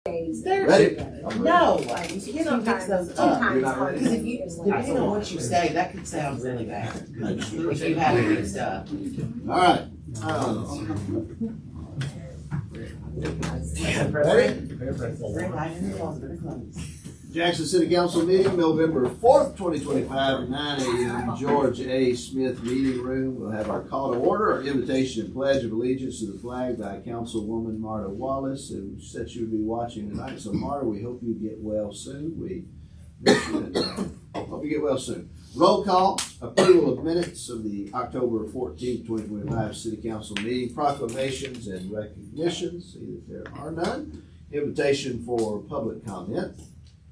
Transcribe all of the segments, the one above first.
Ready? No, you can mix those up. Sometimes. Because if you, depending on what you say, that could sound really bad. If you have it mixed up. All right. Ready? Jackson City Council meeting, November 4th, 2025, at 9 a.m. George A. Smith Meeting Room. We'll have our call to order, our invitation and pledge of allegiance to the flag by Councilwoman Marta Wallace, who said she would be watching tonight. So, Marta, we hope you get well soon. We wish you hope you get well soon. Roll call, approval of minutes of the October 14th, 2025 City Council meeting, proclamations and recognitions. See that there are none. Invitation for public comment.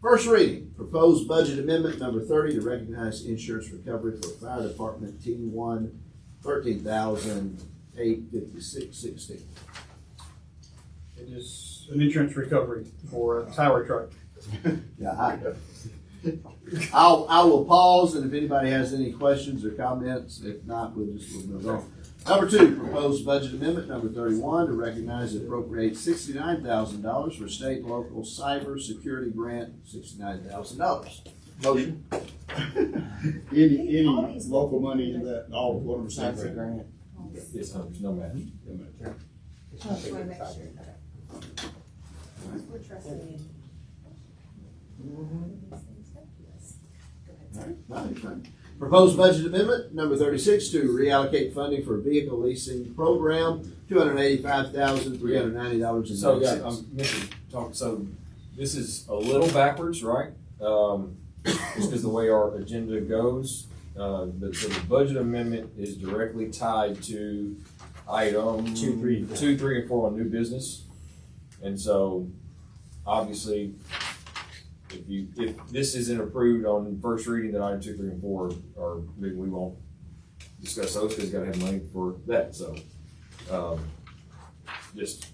First reading, proposed budget amendment number 30 to recognize insurance recovery for Fire Department Team 1, $13,856.60. It is an insurance recovery for a tower truck. Yeah, I will pause, and if anybody has any questions or comments, if not, we'll move on. Number 2, proposed budget amendment number 31 to recognize and appropriate $69,000 for state and local cyber security grant, $69,000. Motion. Any local money in that, all 100% grant. Yes, there's no matter. We're trusting you. Proposed budget amendment number 36 to reallocate funding for vehicle leasing program, $285,390. So, yeah, so this is a little backwards, right? Just because the way our agenda goes. So the budget amendment is directly tied to item 2, 3, and 4 on new business. And so, obviously, if this isn't approved on first reading, then item 2, 3, and 4 are, maybe we won't discuss those because you gotta have money for that, so, just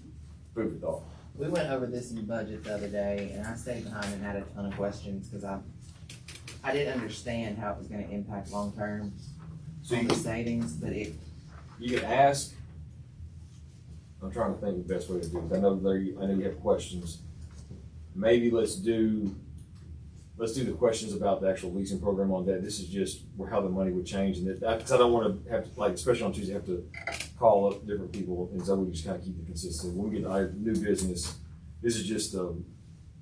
food for thought. We went over this in the budget the other day, and I stayed behind and had a ton of questions, because I didn't understand how it was gonna impact long-term So on the savings, but you can ask, I'm trying to think of the best way to do it, I know you have questions. Maybe let's do the questions about the actual leasing program on that. This is just how the money would change, and because I don't want to have to, like, especially on Tuesday, have to call up different people, and so we just kind of keep it consistent. When we get to new business, this is just the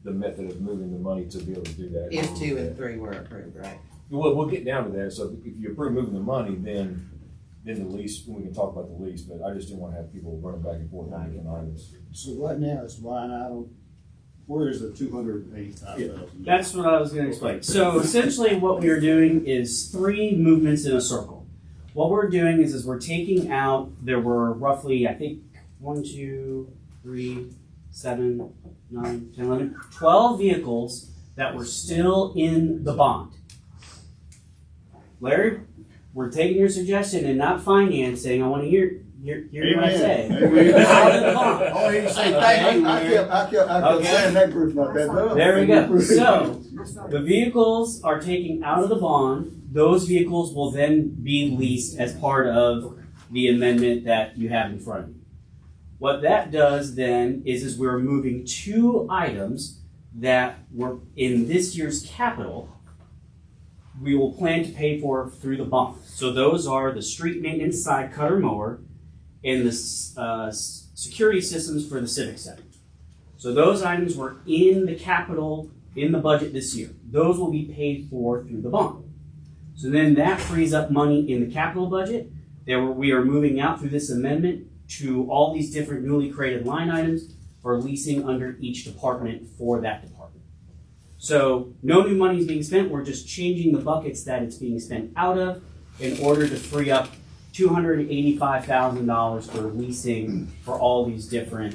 method of moving the money to be able to do that. if 2 and 3 were approved, right? We'll get down to that. So if you approve moving the money, then the lease, we can talk about the lease. But I just didn't want to have people running back and forth on different items. So right now, it's line item, where is the 285,000? That's what I was going to explain. So essentially what we are doing is 3 movements in a circle. What we're doing is we're taking out, there were roughly, I think, 1, 2, 3, 7, 9, 10, 11, 12 vehicles that were still in the bond. Larry, we're taking your suggestion and not financing. I want to hear what I say. Out of the bond. Oh, you say thank you. I kept saying that group's not that bad. There we go. So, the vehicles are taken out of the bond. Those vehicles will then be leased as part of the amendment that you have in front of you. What that does then is we're moving 2 items that were in this year's capital we will plan to pay for through the bond. So those are the street maintenance side cutter mower and the security systems for the Civic Center. So those items were in the capital, in the budget this year. Those will be paid for through the bond. So then that frees up money in the capital budget that we are moving out through this amendment to all these different newly created line items for leasing under each department for that department. So no new money is being spent. We're just changing the buckets that it's being spent out of in order to free up $285,000 for leasing for all these different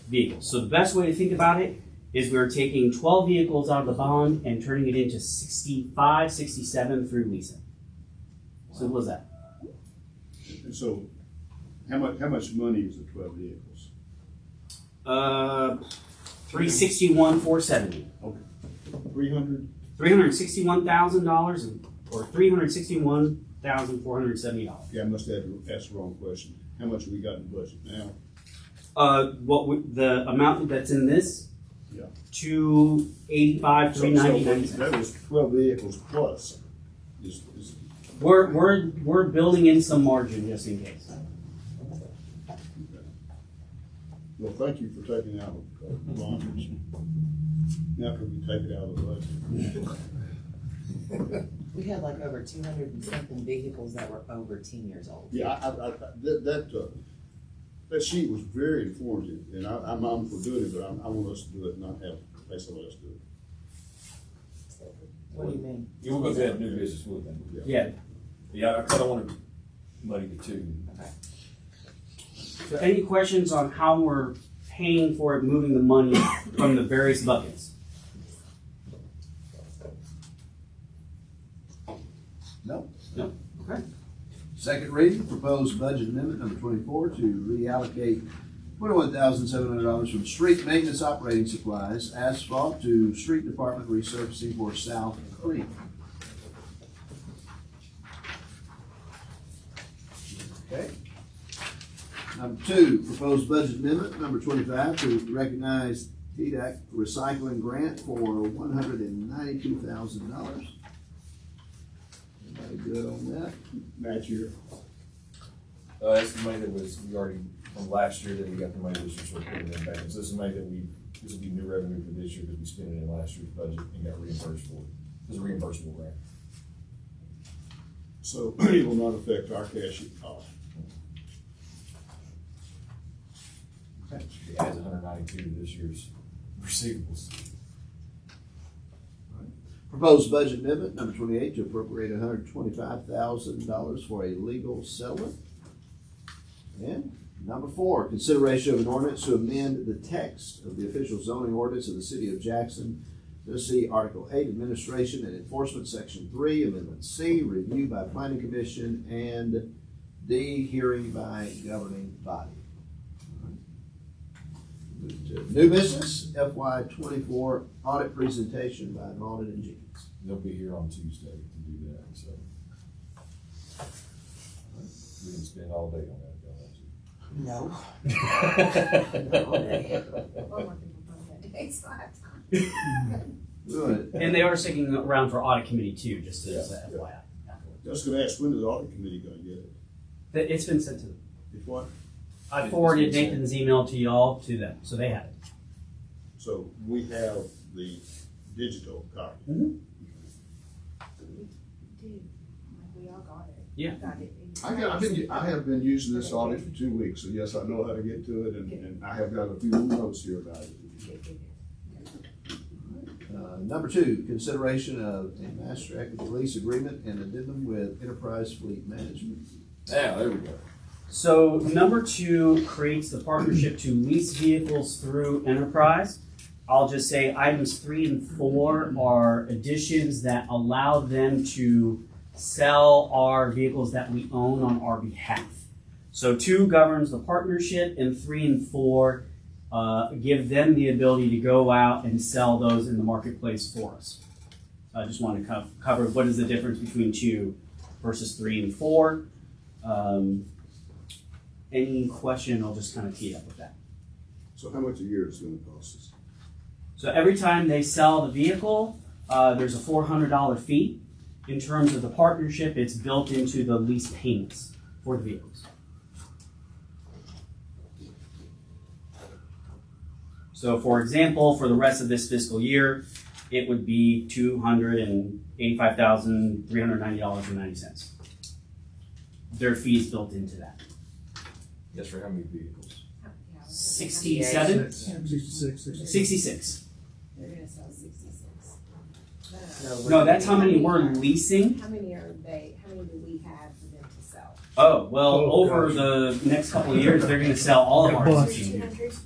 vehicles. So the best way to think about it is we're taking 12 vehicles out of the bond and turning it into 65, 67 through leasing. Simple as that. And so, how much money is the 12 vehicles? 361,470. Okay. 300? $361,000 or $361,470. Yeah, I must have asked the wrong question. How much have we got in the budget now? The amount that's in this Yeah. 285, 390, So 97. that was 12 vehicles plus. We're building in some margin just in case. Well, thank you for taking out the bonds. Now can we take it out of the budget? We had like over 200 and something vehicles that were over 10 years old. Yeah, that sheet was very informative, and I'm for doing it, but I want us to do it, not have pay somebody else do it. What do you mean? You will go through that new business with them. Yeah. Yeah, I kinda wanna muddy the two. So any questions on how we're paying for it, moving the money from the various buckets? No. No. Okay. Second reading, proposed budget amendment number 24 to reallocate $21,700 from street maintenance operating supplies, asphalt, to street department resurfacing for South Creek. Okay. Number 2, proposed budget amendment number 25 to recognize TDAC recycling grant for $192,000. Everybody good on that? Match year. That's the money that was, we already, from last year that we got the money this year, so we're putting it in back. So this is money that this will be new revenue for this year because we spent it in last year's budget and got reimbursed for it. It's a reimbursable grant. So it will not affect our cash cost. It adds 192 to this year's receivables. Proposed budget amendment number 28 to appropriate $125,000 for a legal settlement. And number 4, consideration of an ordinance to amend the text of the official zoning ordinance of the city of Jackson to see Article 8, Administration and Enforcement, Section 3, Amendment C, review by Planning Commission, and D, hearing by governing body. Move to new business, FY 24 audit presentation by Malden and Jenkins. They'll be here on Tuesday to do that, so. We can spend all day on that if y'all want to. No. Not all day. Good. And they are sticking around for audit committee too, just as a FYI. Just gonna ask, when is the audit committee gonna get it? It's been sent to them. If what? I forwarded Nathan's email to y'all to them, so they have it. So we have the digital copy. Mhm. We all got it. Yeah. I have been using this audit for 2 weeks, so yes, I know how to get to it, and I have got a few notes here about it. Number 2, consideration of a master equity lease agreement and addendum with Enterprise Fleet Management. Yeah, there we go. So number 2 creates the partnership to lease vehicles through Enterprise. I'll just say items 3 and 4 are additions that allow them to sell our vehicles that we own on our behalf. So 2 governs the partnership, and 3 and 4 give them the ability to go out and sell those in the marketplace for us. I just wanted to cover what is the difference between 2 versus 3 and 4. Any question, I'll just kind of tee up with that. So how much a year is it gonna cost us? So every time they sell the vehicle, there's a $400 fee. In terms of the partnership, it's built into the lease payments for the vehicles. So for example, for the rest of this fiscal year, it would be $285,390.90. Their fee is built into that. Yes, for how many vehicles? 67? 66. 66. They're gonna sell 66. No, that's how many we're leasing. How many do we have for them to sell? Oh, well, over the next couple of years, they're gonna sell all of our existing vehicles.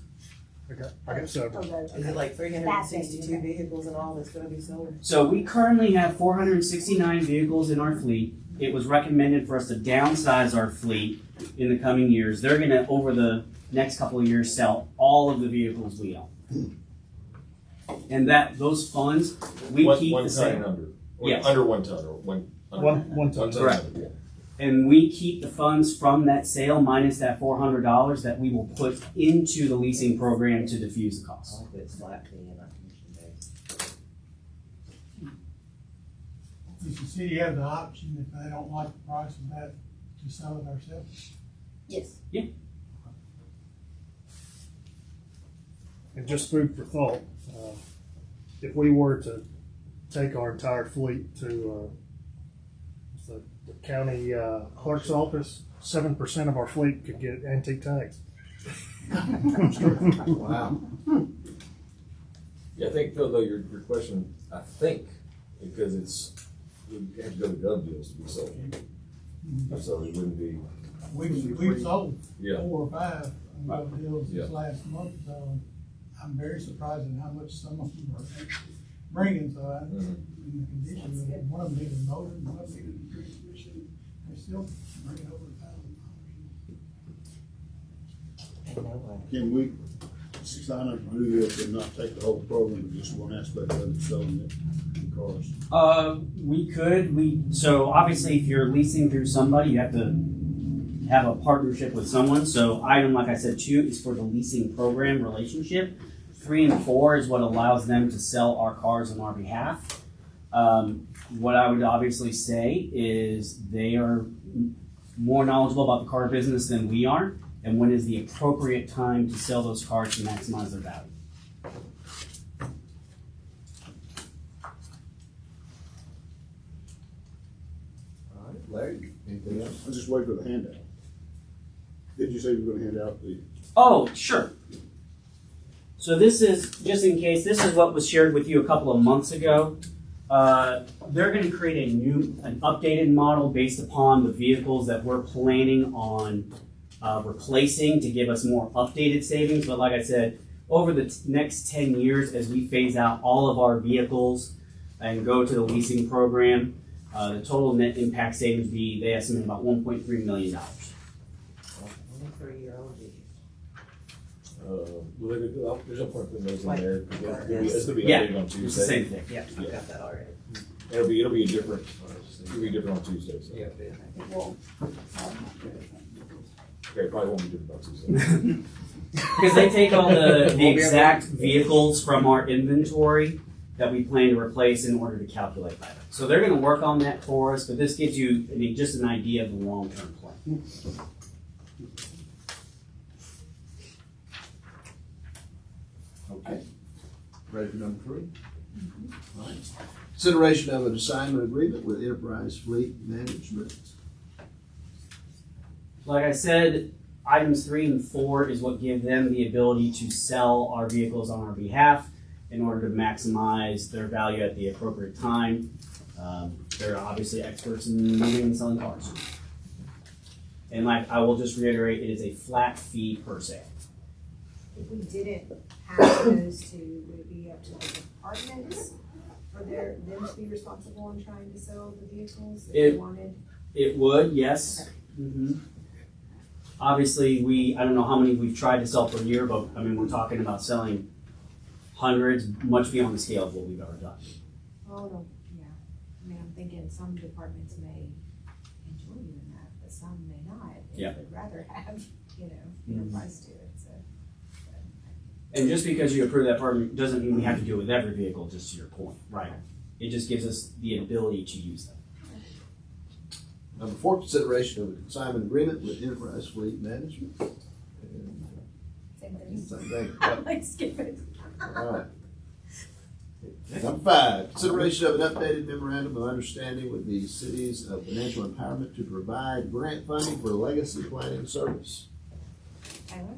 200? I got several. Is it like 362 vehicles in all that's gonna be sold? So we currently have 469 vehicles in our fleet. It was recommended for us to downsize our fleet in the coming years. They're gonna, over the next couple of years, sell all of the vehicles we own. And those funds, we keep one the ton same. and under. Or Yes. Under 1 ton or one. One ton. One ton Correct. and under, yeah. And we keep the funds from that sale minus that $400 that we will put into the leasing program to diffuse the I cost. like that it's flat fee and not commission based. Does the city have the option, if they don't like the price of that, to sell it ourselves? Yes. And just food for thought, if we were to take our entire fleet to the county clerk's office, 7% of our fleet could get antique tags. Wow. Yeah, I think though your question, I think, because it's, you have to go to gov deals to be sold. So it wouldn't be, We've sold yeah. 4 or 5 of deals this Yeah. last month, so I'm very surprised at how much some of them are bringing, so I, Mhm. in the condition that one of them needed a motor, and one of them needed a transmission, they still bring it over $1,000. Can we sign up to do this and not take the whole program, but just one aspect of it, selling it, the cars? So obviously if you're leasing through somebody, you have to have a partnership with someone. So item, like I said, 2 is for the leasing program relationship. 3 and 4 is what allows them to sell our cars on our behalf. What I would obviously say is they are more knowledgeable about the car business than we are, and when is the appropriate time to sell those cars to maximize their value. All right, Larry, anything else? I'll just wait for the handout. Did you say you were gonna hand out the? Oh, sure. So this is, just in case, this is what was shared with you a couple of months ago. They're gonna create an updated model based upon the vehicles that we're planning on replacing to give us more updated savings. But like I said, over the next 10 years, as we phase out all of our vehicles and go to the leasing program, the total net impact savings they estimate about $1.3 million. Only 3-year-old vehicles. Well, there's no point putting those in there. Yes. It's gonna be Yeah, updated on it's the Tuesday. same thing. Yeah, I got that already. It'll be a different, on Tuesday, so. Yeah. Okay, it probably won't be different on Tuesday. Because they take all the exact vehicles from our inventory that we plan to replace in order to calculate that. So they're gonna work on that for us, but this gives you, just an idea of the long-term plan. Okay. Ready for number 3? All right. Consideration of an assignment agreement with Enterprise Fleet Management. Like I said, items 3 and 4 is what give them the ability to sell our vehicles on our behalf in order to maximize their value at the appropriate time. They're obviously experts in moving and selling cars. And like I will just reiterate, it is a flat fee per sale. If we didn't have those 2, would it be up to the departments for them to be responsible in trying to sell the vehicles if they wanted? It would, yes. Mhm. Obviously, I don't know how many we've tried to sell per year, but I mean, we're talking about selling hundreds, much beyond the scale of what we've ever done. Oh, no, yeah. I mean, I'm thinking some departments may enjoy doing that, but some may not. Yeah. They would rather have, Enterprise do it, so. And just because you approve that permit doesn't mean we have to do it with every vehicle, just to your point, right? It just gives us the ability to use them. Number 4, consideration of a consignment agreement with Enterprise Fleet Management. Same thing. Same thing. Like, skip it. All right. Number 5, consideration of an updated memorandum of understanding with the cities of financial empowerment to provide grant funding for legacy planning service. Tyler?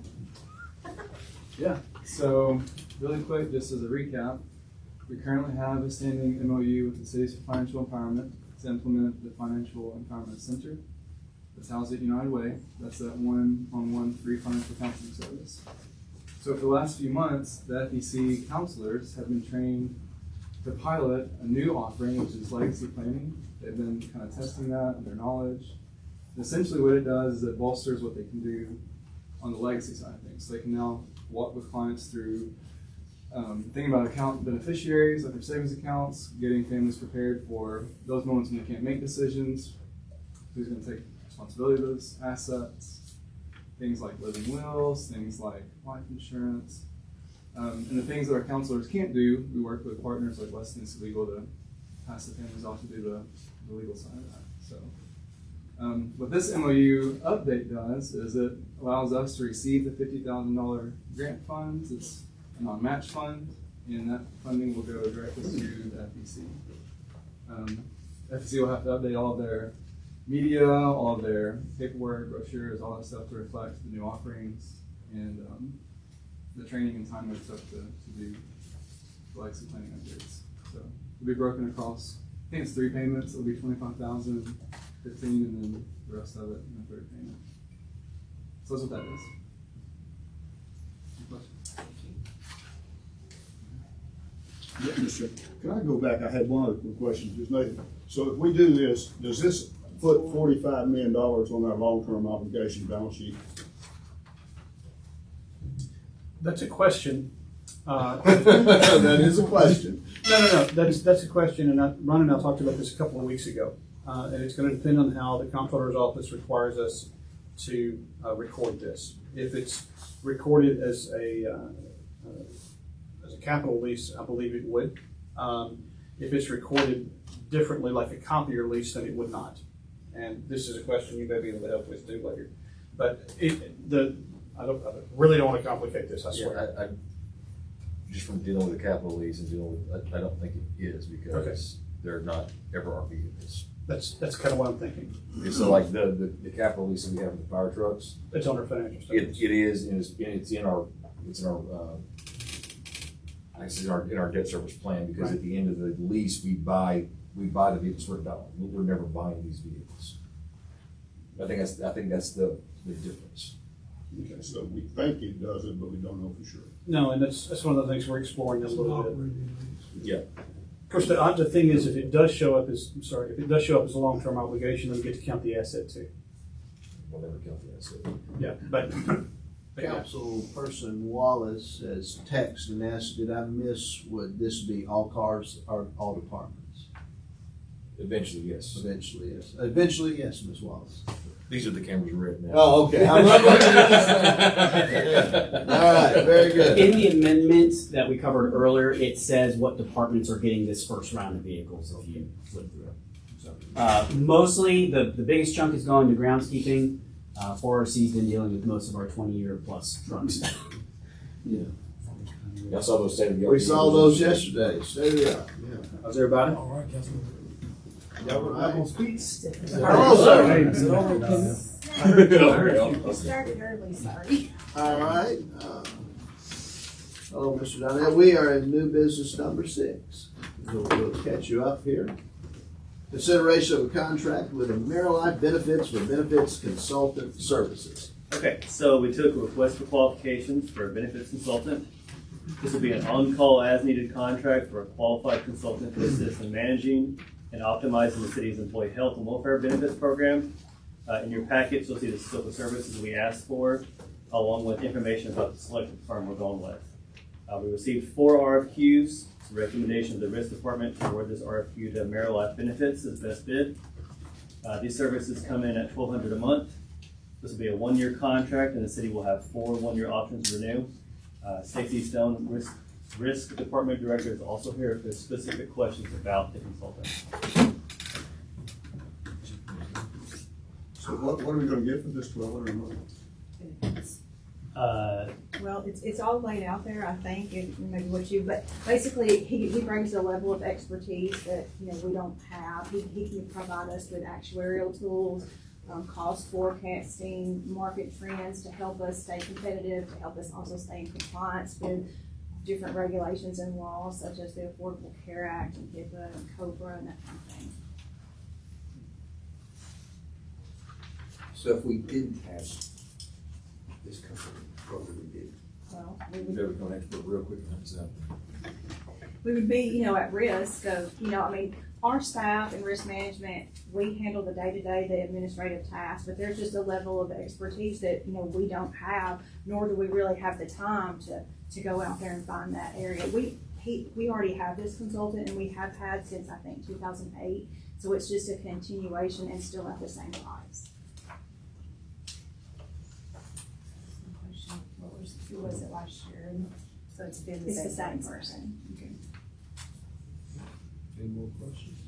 So, really quick, just as a recap, we currently have a standing MOU with the Cities for Financial Empowerment to implement the Financial Empowerment Center. That's housed at United Way. That's that one-on-one free financial counseling service. So for the last few months, the FEC counselors have been trained to pilot a new offering, which is legacy planning. They've been kind of testing that, their knowledge. And essentially what it does is it bolsters what they can do on the legacy side of things. So they can now walk with clients through thinking about account beneficiaries, like their savings accounts, getting families prepared for those moments when they can't make decisions, who's gonna take responsibility of those assets, things like living wills, things like life insurance. And the things that our counselors can't do, we work with partners like Westminster Legal to pass the families off to do the legal side of that. So, what this MOU update does is it allows us to receive the $50,000 grant funds. It's a non-match fund, and that funding will go directly to the FEC. FEC will have to update all of their media, all of their paperwork, brochures, all that stuff to reflect the new offerings and the training and time and stuff to do the legacy planning updates. So it'll be broken across, I think it's 3 payments. It'll be $25,000, 15, and then the rest of it in the 3rd payment. So that's what that is. Any questions? Yeah, Mr. Can I go back? I had one other quick question, just Nathan. So if we do this, does this put $45 million on our long-term obligation balance sheet? That's a question. That is a question. No, that's a question, and Ron and I talked about this a couple of weeks ago. And it's gonna depend on how the comptroller's office requires us to record this. If it's recorded as a capital lease, I believe it would. If it's recorded differently, like a copier lease, then it would not. And this is a question you may be able to help with too later. But I really don't want to complicate this, I swear. I just from dealing with the capital lease and dealing with, I don't think it is because they're not ever our vehicles. That's kind of what I'm thinking. Okay, so like the capital lease that we have with the fire trucks, It's on our financial statements. it is, and it's in our in our debt service plan, because at the end of the lease, we buy the vehicles for $1. We're never buying these vehicles. I think that's the difference. Okay, so we think it does it, but we don't know for sure. No, and that's one of the things we're exploring a little bit. Yeah. Of course, the thing is, if it does show up as a long-term obligation, then we get to count the asset too. We'll never count the asset. Yeah, but Councilperson Wallace has texted and asked, did I miss, would this be all cars or all departments? Eventually, yes. Eventually, yes. Eventually, yes, Ms. Wallace. These are the cameras red now. Oh, okay. All right, very good. In the amendments that we covered earlier, it says what departments are getting this first round of vehicles if you flip through it. Mostly, the biggest chunk is going to groundskeeping. 4RC's been dealing with most of our 20-year plus trucks. Yeah. I saw those state of the art. We saw those yesterday. State of the art. Yeah. How's everybody? All right, Councilman. All right. Hello, sir. You started early, sorry. All right. Hello, Mr. Donnell. We are in new business number 6. We'll catch you up here. Consideration of a contract with AmeriLife Benefits for benefits consultant services. Okay, so we took a request for qualifications for a benefits consultant. This will be an on-call as-needed contract for a qualified consultant to assist in managing and optimizing the city's employee health and welfare benefits program. In your packets, you'll see the scope of services we asked for, along with information about the selected firm we're going with. We received 4 RFQs. It's a recommendation of the risk department to award this RFQ to AmeriLife Benefits as best bid. These services come in at $1,200 a month. This will be a 1-year contract, and the city will have 4 1-year options to renew. Stacey Stone, risk department director, is also here if there's specific questions about the consultant. So what are we gonna get for this $1,200 a month? Well, it's all laid out there, I think, and maybe but basically, he brings a level of expertise that, we don't have. He can provide us with actuarial tools, cost forecasting, market trends to help us stay competitive, to help us also stay in compliance with different regulations and laws, such as the Affordable Care Act and HIPAA and COBRA and that kind of thing. So if we didn't have this company, what would we do? Well, They're going to have to put real quick on that. we would be, at risk of, our staff in risk management, we handle the day-to-day, the administrative tasks, but there's just a level of expertise that, we don't have, nor do we really have the time to go out there and find that area. We already have this consultant, and we have had since, I think, 2008, So it's just a continuation and still at the same price. Who was it last year? So it's been It's the same person. Any more questions?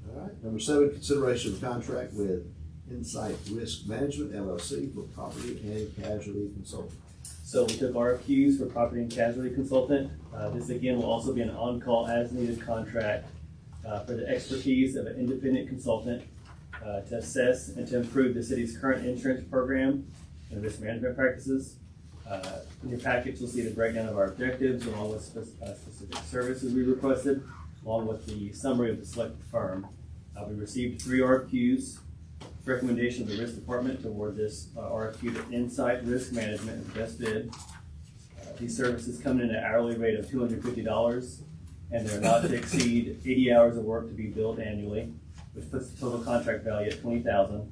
All right, number 7, consideration of contract with Insight Risk Management LLC for property and casualty consulting. So we took RFQs for property and casualty consultant. This again will also be an on-call as-needed contract for the expertise of an independent consultant to assess and to improve the city's current insurance program and risk management practices. In your package, you'll see the breakdown of our objectives along with specific services we requested, along with the summary of the selected firm. We received 3 RFQs. Recommendation of the risk department to award this RFQ to Insight Risk Management as best bid. These services come in at an hourly rate of $250, and they're not to exceed 80 hours of work to be billed annually, which puts the total contract value at $20,000.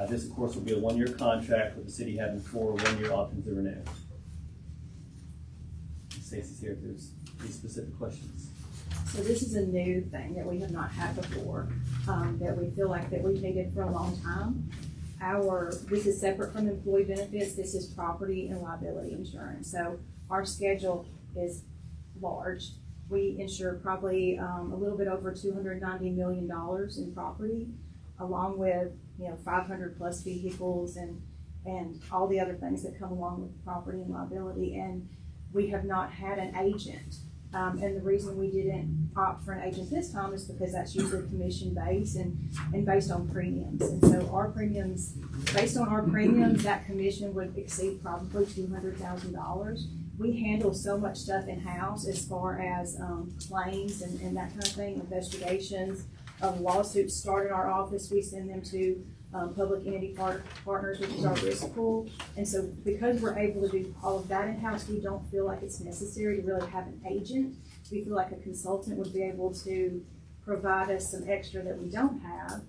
This, of course, will be a 1-year contract with the city having 4 one-year options to renew. Stacy's here if there's any specific questions. So this is a new thing that we have not had before, that we feel like that we've needed for a long time. This is separate from employee benefits. This is property and liability insurance. So our schedule is large. We insure probably a little bit over $290 million in property, along with 500 plus vehicles and all the other things that come along with property and liability. And we have not had an agent. And the reason we didn't opt for an agent this time is because that's usually commission based and based on premiums. And so our premiums, based on our premiums, that commission would exceed probably $200,000. We handle so much stuff in-house as far as claims and that kind of thing, investigations of lawsuits start in our office. We send them to Public Entity Partners, which is our risk pool. And so because we're able to do all of that in-house, we don't feel like it's necessary to really have an agent. We feel like a consultant would be able to provide us some extra that we don't have,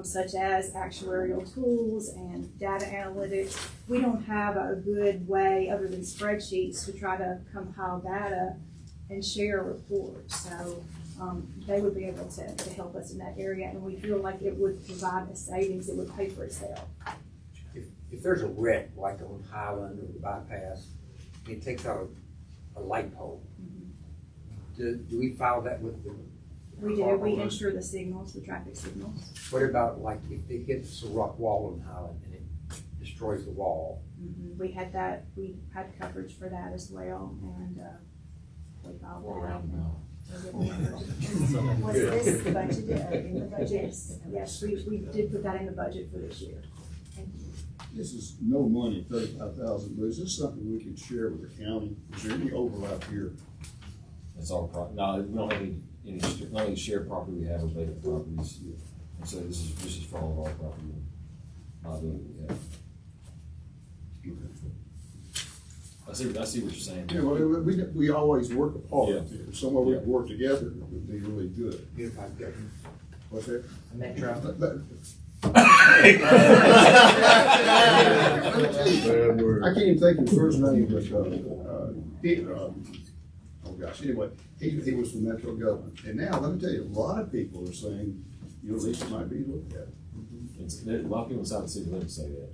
such as actuarial tools and data analytics. We don't have a good way other than spreadsheets to try to compile data and share reports. So they would be able to help us in that area, and we feel like it would provide a savings. It would pay for itself. If there's a wreck, like on Highland or the bypass, it takes out a light pole, do we file that with the? We do. We insure the signals, the traffic signals. What about like if it hits a rock wall on Highland and it destroys the wall? We had that. We had coverage for that as well, and we filed that. Was this budgeted in the budget? Yes, we did put that in the budget for this year. This is no money, $35,000, but is this something we can share with the county? Is there any overlap here? It's all no, we don't have any shared property we have with vacant properties. And so this is for all of our property liability we have. I see what you're saying. Yeah, well, we always work apart. Yeah. Somewhere we can work together would be really good. Unified government. What's that? Metro. I can't even think of his first name, but, oh gosh, anyway, he was from Metro Government. And now, let me tell you, a lot of people are saying, at least it might be looked at. A lot of people inside the city limits say that.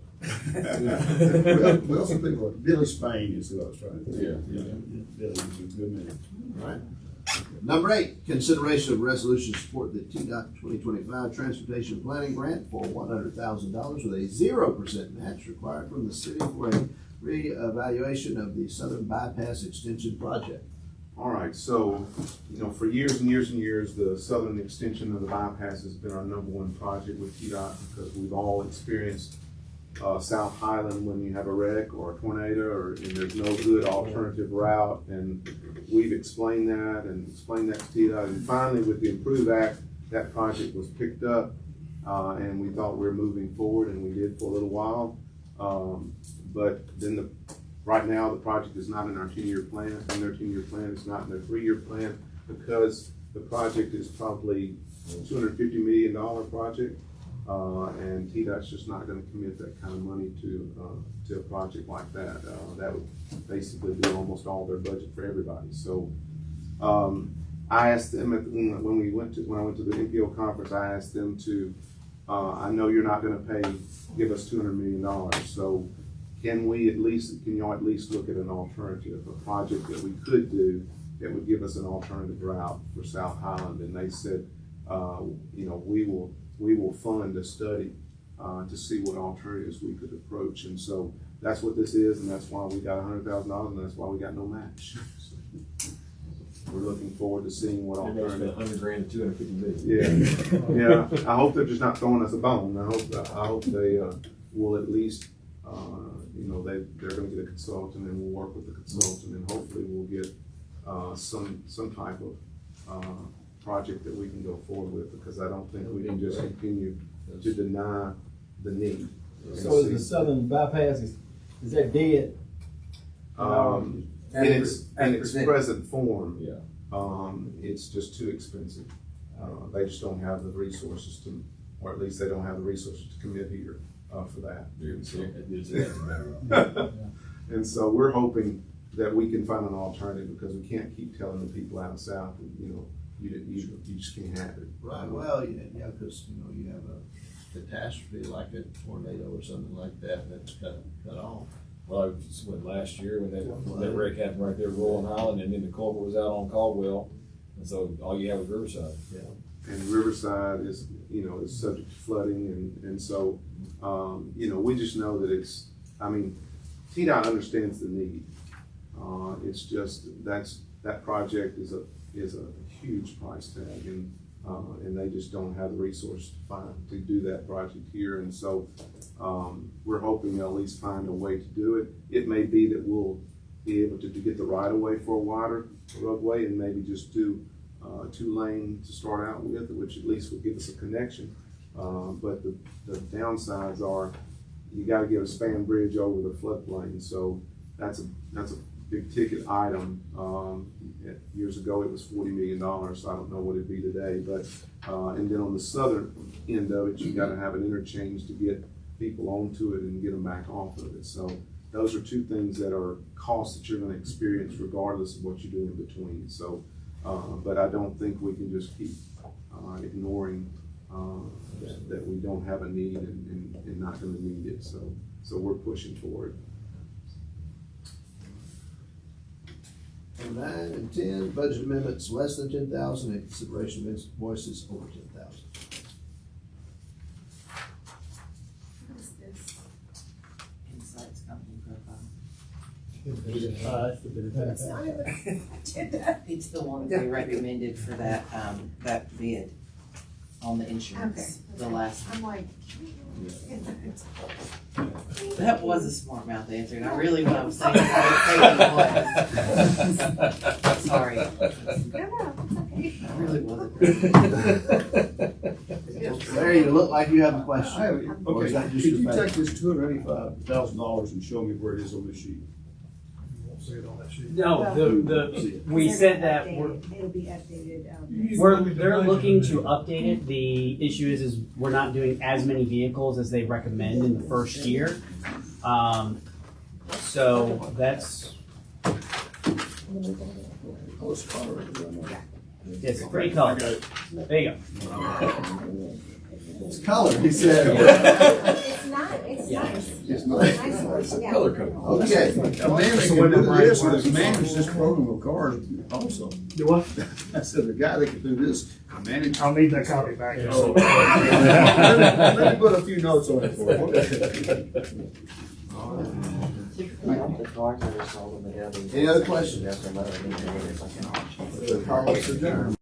Well, some people, Billy Spain is who I was trying to think. Yeah. Billy was a good man. All right. Number 8, consideration of resolution to support the TDOT 2025 Transportation Planning Grant for $100,000 with a 0% match required from the city for a reevaluation of the Southern Bypass Extension Project. All right, so, for years and years and years, the southern extension of the bypass has been our #1 project with TDOT because we've all experienced South Highland when you have a wreck or a tornado and there's no good alternative route, and we've explained that to TDOT, and finally with the Improve Act, that project was picked up, and we thought we were moving forward, and we did for a little while, but then right now, the project is not in our 10-year plan, and their 10-year plan is not in their 3-year plan because the project is probably a $250 million project, and TDOT's just not going to commit that kind of money to a project like that. That would basically be almost all their budget for everybody. So I asked them when I went to the NPO conference, I asked them to, I know you're not gonna give us $200 million, so can y'all at least look at an alternative, a project that we could do that would give us an alternative route for South Highland? And they said, we will fund a study to see what alternatives we could approach. And so that's what this is, and that's why we got $100,000, and that's why we got no match. So we're looking forward to seeing what alternatives. $100,000 to $250 million. Yeah. I hope they're just not throwing us a bone. I hope they will at least, they're going to get a consultant, and we'll work with the consultant, and hopefully we'll get some type of project that we can go forward with, because I don't think we can just continue to deny the need. So is the southern bypass, is that dead? In its present form, Yeah. It's just too expensive. They just don't have the resources to, or at least they don't have the resources to commit here for that. And so we're hoping that we can find an alternative, because we can't keep telling the people out south, you just can't have it. Right, well, yeah, because, you have a catastrophe like a tornado or something like that, that's cut off. Well, it's last year when that wreck happened right there, Rolling Island, and then the culvert was out on Caldwell, and so all you have was Riverside. Yeah. And Riverside is subject to flooding, and so, we just know that TDOT understands the need. It's just, that project is a huge price tag, and they just don't have the resources to do that project here. And so we're hoping they'll at least find a way to do it. It may be that we'll be able to get the right of way for a wider roadway, and maybe just do 2-lane to start out with, which at least would give us a connection. But the downsides are, you got to get a span bridge over the floodplain. So that's a big ticket item. Years ago it was $40 million, so I don't know what it'd be today. But and then on the southern end of it, you got to have an interchange to get people onto it and get them back off of it. So those are two things that are costs that you're going to experience regardless of what you do in between. So, but I don't think we can just keep ignoring that we don't have a need and not going to need it. So we're pushing forward. 9 and 10, budget amendments less than 10,000, and consideration of invoices over 10,000. What is this? Insights company profile. It's not even, I did that. It's the one that we recommended for that, that bid on the insurance, the last. I'm like. That was a smart mouth answer, and I really, when I was saying it, I didn't say it was. Sorry. No, it's okay. I really wasn't. Larry, you look like you have a question. Or is Okay, that could just you your take face? this $285,000 and show me where it is on this sheet? You won't see it on that sheet. No, we said that It'll be updated. they're looking to update it. The issue is we're not doing as many vehicles as they recommend in the first year. So that's, it's pretty color. There you go. It's color, he said. It's not, it's nice. It's nice. It's It's color code. Okay. A man that can do this, and manage this program of cars also. Do what? I said, the guy that can do this, manage. I'll need that copy back. Let me put a few notes on it for you. The cars that are sold in the building. Any other questions? That's a lower than the Carlos adjourned.